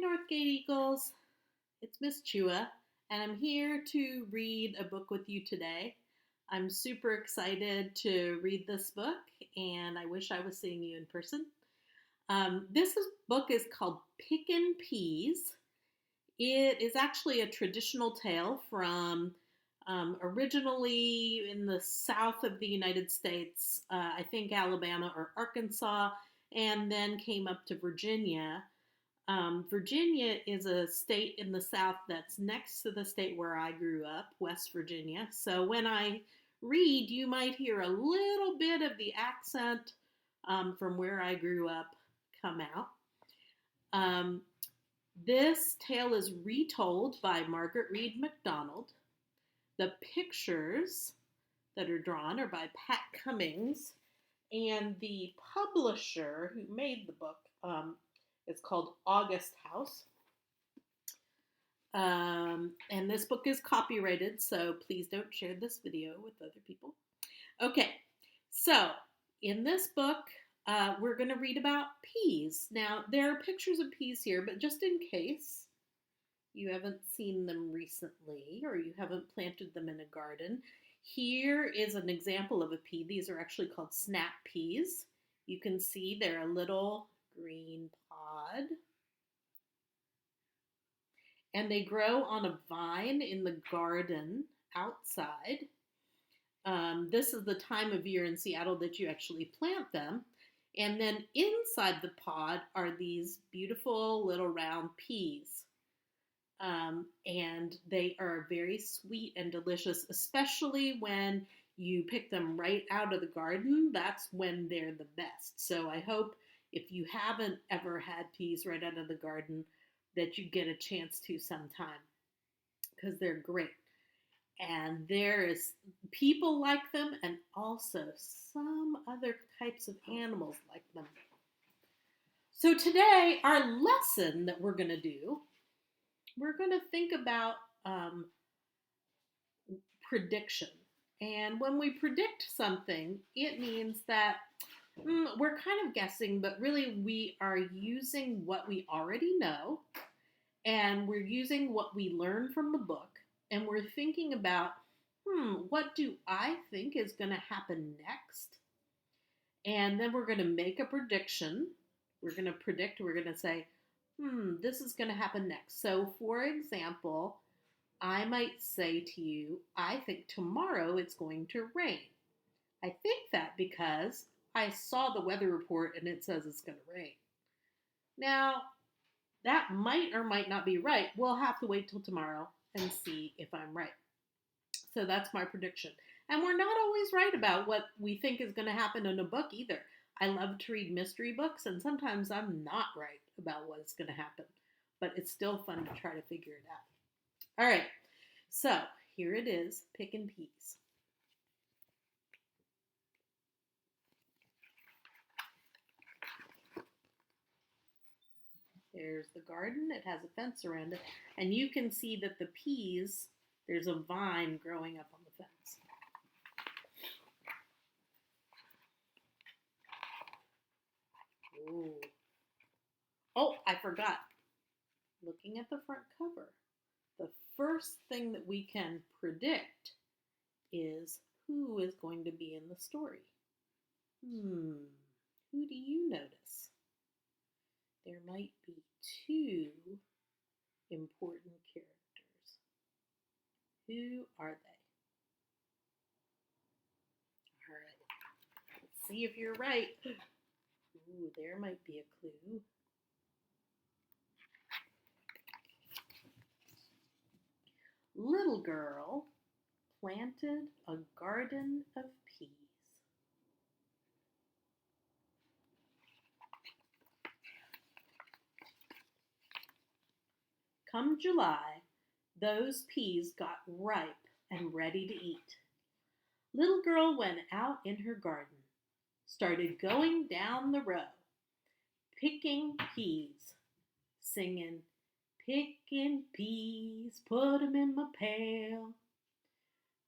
Northgate Eagles. It's Miss Chua, and I'm here to read a book with you today. I'm super excited to read this book, and I wish I was seeing you in person. Book is called Pickin' Peas. It is actually a traditional tale from originally in the south of the United States, I think Alabama or Arkansas, and then came up to Virginia. Virginia is a state in the South that's next to the state where I grew up, West Virginia. So when I read, you might hear a little bit of the accent from where I grew up come out. This tale is retold by Margaret Reed MacDonald. The pictures that are drawn are by Pat Cummings, and the publisher who made the book is called August House. And this book is copyrighted, so please don't share this video with other people. Okay, so in this book, we're going to read about peas. Now, there are pictures of peas here, but just in case you haven't seen them recently or you haven't planted them in a garden, here is an example of a pea. These are actually called snap peas. You can see they're a little green pod. And they grow on a vine in the garden outside. This is the time of year in Seattle that you actually plant them. And then inside the pod are these beautiful little round peas. And they are very sweet and delicious, especially when you pick them right out of the garden. That's when they're the best. So I hope if you haven't ever had peas right out of the garden, that you get a chance to sometime, because they're great. And people like them, and also some other types of animals like them. So today, our lesson that we're going to do, we're going to think about prediction. And when we predict something, it means that we're kind of guessing, but really we are using what we already know, and we're using what we learned from the book, and we're thinking about, what do I think is going to happen next? And then we're going to make a prediction. We're going to predict, we're going to say, this is going to happen next. So, for example, I might say to you, I think tomorrow it's going to rain. I think that because I saw the weather report and it says it's going to rain. Now, that might or might not be right. We'll have to wait till tomorrow and see if I'm right. So that's my prediction. And we're not always right about what we think is going to happen in a book either. I love to read mystery books, and sometimes I'm not right about what's going to happen. But it's still fun to try to figure it out. All right, so here it is, Pickin' Peas. There's the garden. It has a fence around it. And you can see that the peas, there's a vine growing up on the fence. Ooh. Oh, I forgot. Looking at the front cover, the first thing that we can predict is who is going to be in the story. Who do you notice? There might be two important characters. Who are they? All right. Let's see if you're right. Ooh, there might be a clue. Little girl planted a garden of peas. Come July, those peas got ripe and ready to eat. Little girl went out in her garden, started going down the row, picking peas, singing, "Pickin' peas, put 'em in my pail."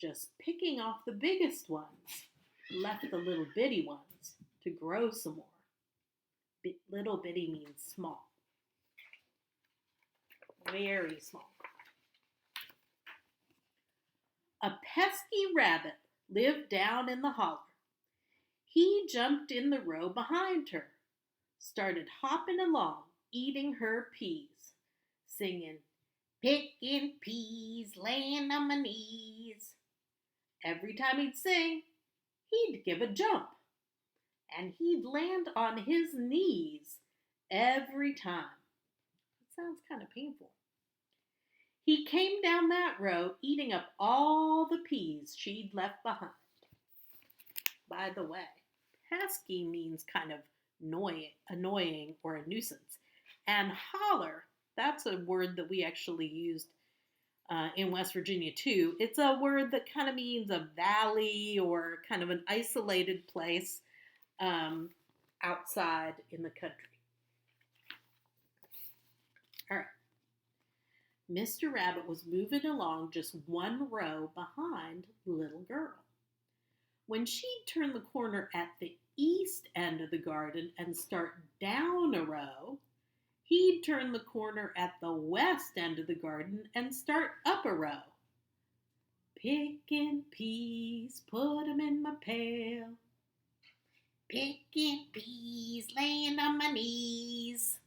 Just picking off the biggest ones, left the little bitty ones to grow some more. Little bitty means small. Very small. A pesky rabbit lived down in the holler. He jumped in the row behind her, started hopping along, eating her peas, singing, "Pickin' peas, laying on my knees." Every time he'd sing, he'd give a jump, and he'd land on his knees every time. It sounds kind of painful. He came down that row, eating up all the peas she'd left behind. By the way, pesky means kind of annoying or a nuisance. And holler, that's a word that we actually used in West Virginia too. It's a word that kind of means a valley or kind of an isolated place outside in the country. All right. Mr. Rabbit was moving along just one row behind the little girl. When she'd turn the corner at the east end of the garden and start down a row, he'd turn the corner at the west end of the garden and start up a row. Pickin' peas, put 'em in my pail. Pickin' peas, laying on my knees.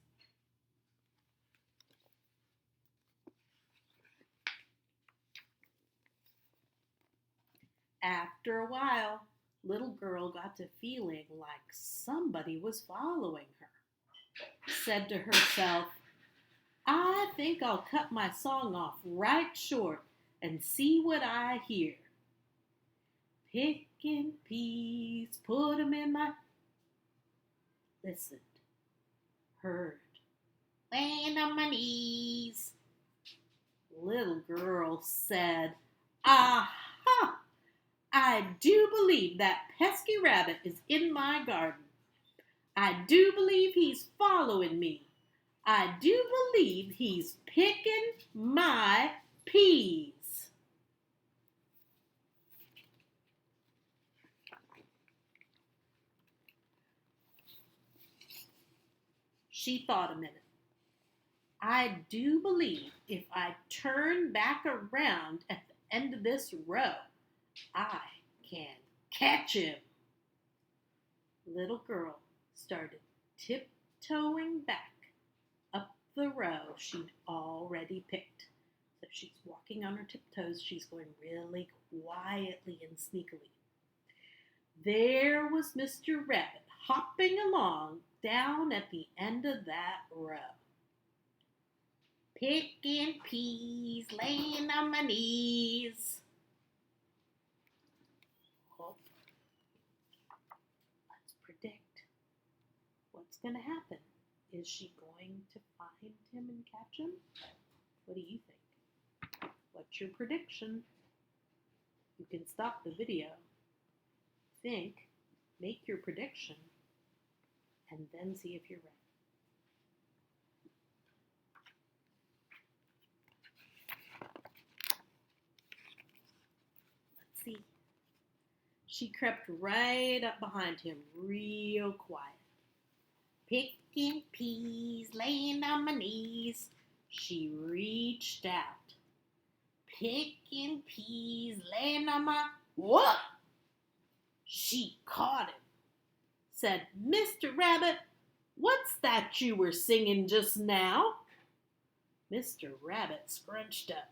After a while, little girl got to feeling like somebody was following her. Said to herself, "I think I'll cut my song off right short and see what I hear. Pickin' peas, put 'em in my..." Listened, heard, laying on my knees. Little girl said, "Aha! I do believe that pesky rabbit is in my garden. I do believe he's following me. I do believe he's picking my peas." She thought a minute. "I do believe if I turn back around at the end of this row, I can catch him." Little girl started tiptoeing back up the row she'd already picked. So she's walking on her tiptoes. She's going really quietly and sneakily. There was Mr. Rabbit hopping along down at the end of that row. Picking peas, laying on my knees. Oh, let's predict what's going to happen. Is she going to find him and catch him? What do you think? What's your prediction? You can stop the video, think, make your prediction, and then see if you're right. Let's see. She crept right up behind him, real quiet. Picking peas, laying on my knees. She reached out. Picking peas, laying on my... What? She caught him. Said, "Mr. Rabbit, what's that you were singing just now?" Mr. Rabbit scrunched up.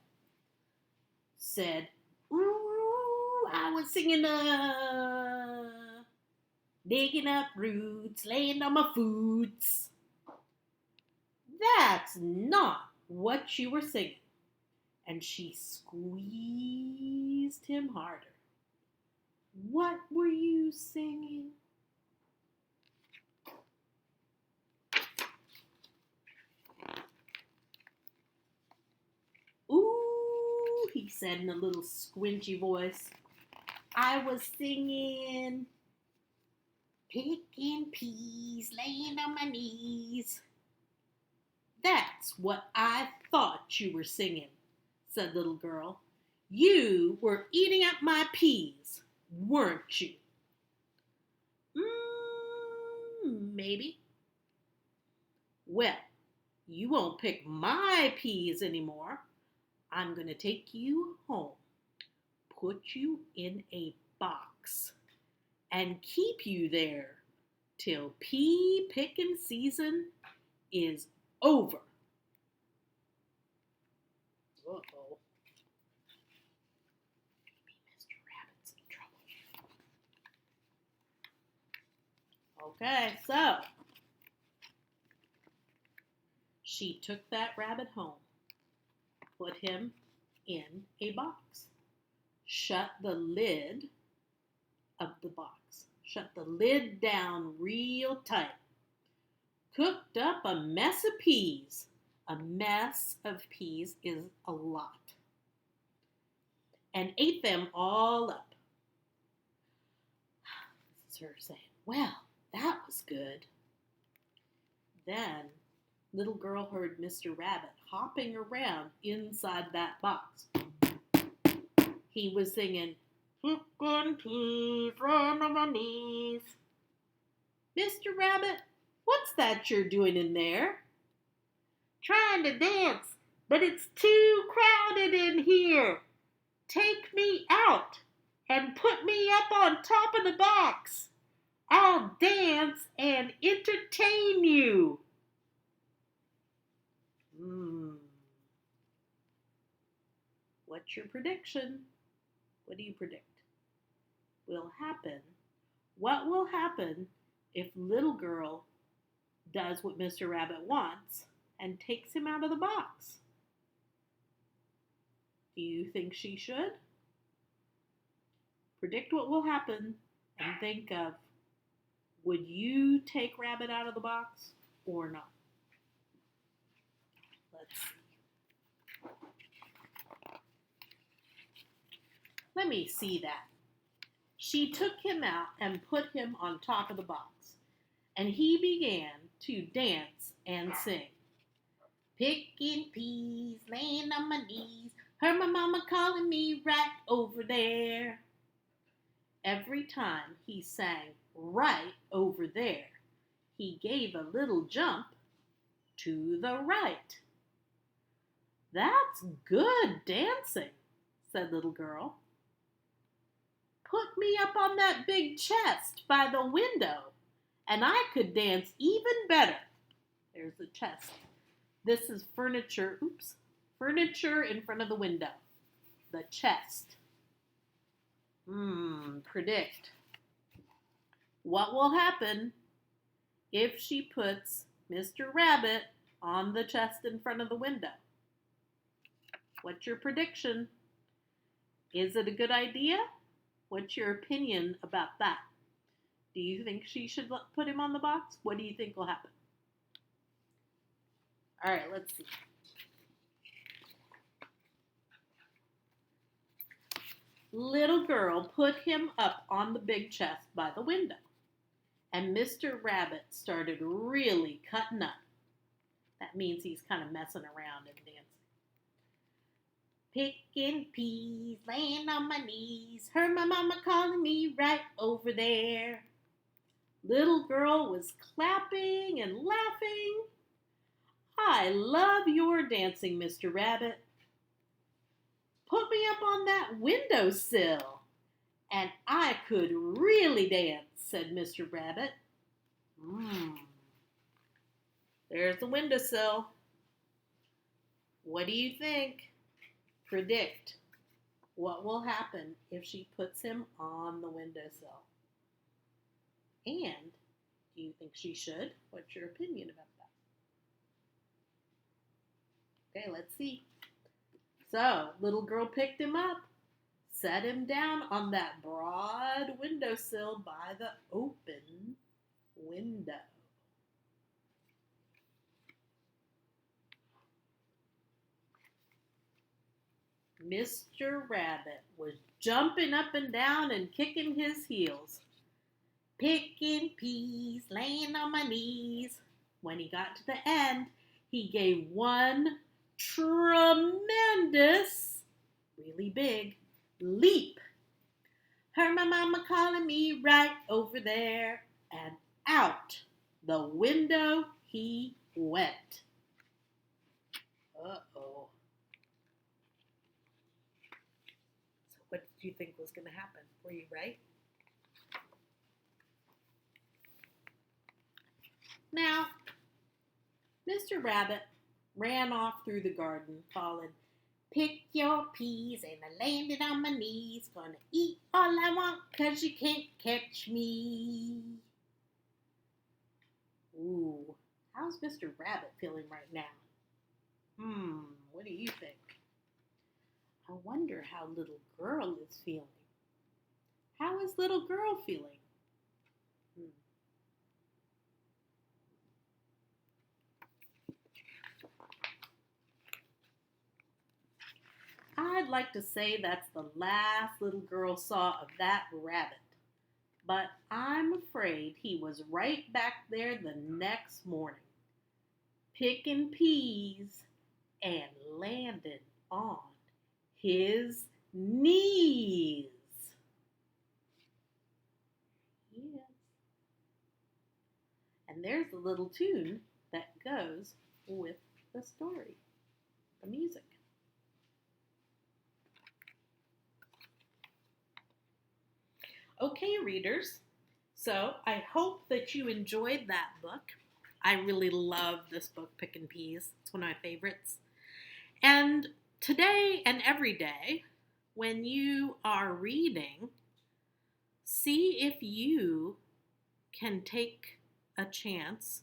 Said, "Ooh, I was singing digging up roots, laying on my foots." "That's not what you were singing." And she squeezed him harder. "What were you singing?" "Ooh," he said in a little squinchy voice, "I was singing, picking peas, laying on my knees." "That's what I thought you were singing," said little girl. "You were eating up my peas, weren't you?" Maybe. Well, You won't pick my peas anymore. I'm going to take you home, put you in a box, and keep you there till pea picking season is over. Uh-oh. Maybe Mr. Rabbit's in trouble. Okay, so she took that rabbit home, put him in a box, shut the lid of the box, shut the lid down real tight, cooked up a mess of peas. A mess of peas is a lot. And ate them all up. This is her saying, well, that was good. Then little girl heard Mr. Rabbit hopping around inside that box. He was singing, Pickin' peas on my knees. Mr. Rabbit, what's that you're doing in there? Trying to dance, but it's too crowded in here. Take me out and put me up on top of the box. I'll dance and entertain you. What's your prediction? What do you predict will happen? What will happen if little girl does what Mr. Rabbit wants and takes him out of the box? Do you think she should? Predict what will happen and think of, would you take Rabbit out of the box or not? Let's see. Let me see that. She took him out and put him on top of the box, and he began to dance and sing. Picking peas, laying on my knees, heard my mama calling me right over there. Every time he sang right over there, he gave a little jump to the right. That's good dancing, said little girl. Put me up on that big chest by the window, and I could dance even better. There's the chest. This is furniture, furniture in front of the window. The chest. Predict. What will happen if she puts Mr. Rabbit on the chest in front of the window? What's your prediction? Is it a good idea? What's your opinion about that? Do you think she should put him on the box? What do you think will happen? All right, let's see. Little girl put him up on the big chest by the window, and Mr. Rabbit started really cutting up. That means he's kind of messing around and dancing. Picking peas, laying on my knees, heard my mama calling me right over there. Little girl was clapping and laughing. I love your dancing, Mr. Rabbit. Put me up on that windowsill, and I could really dance, said Mr. Rabbit. There's the windowsill. What do you think? Predict. What will happen if she puts him on the windowsill? And do you think she should? What's your opinion about that? Okay, let's see. So, little girl picked him up, set him down on that broad windowsill by the open window. Mr. Rabbit was jumping up and down and kicking his heels. Picking peas, laying on my knees. When he got to the end, he gave one tremendous, really big leap. Heard my mama calling me right over there, and out the window he went. you think was going to happen. Were you right? Now, Mr. Rabbit ran off through the garden, calling, "Pick your peas," and I landed on my knees. Gonna eat all I want, 'cause you can't catch me. Ooh, how's Mr. Rabbit feeling right now? What do you think? I wonder how little girl is feeling. How is little girl feeling? Hmm. I'd like to say that's the last little girl saw of that rabbit. But I'm afraid he was right back there the next morning, picking peas and landed on his knees. Yes. And there's the little tune that goes with the story, the music. Okay, readers, so I hope that you enjoyed that book. I really love this book, Pickin' Peas. It's one of my favorites. And today and every day, when you are reading, see if you can take a chance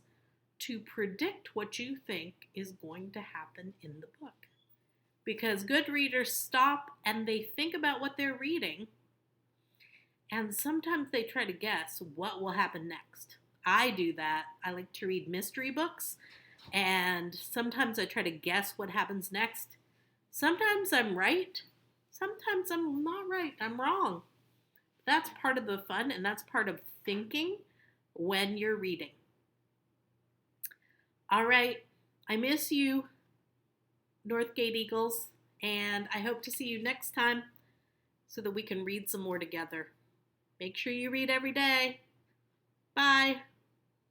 to predict what you think is going to happen in the book. Because good readers stop and they think about what they're reading, and sometimes they try to guess what will happen next. I do that. I like to read mystery books, and sometimes I try to guess what happens next. Sometimes I'm right. Sometimes I'm not right. I'm wrong. That's part of the fun, and that's part of thinking when you're reading. All right. I miss you, Northgate Eagles, and I hope to see you next time so that we can read some more together. Make sure you read every day. Bye.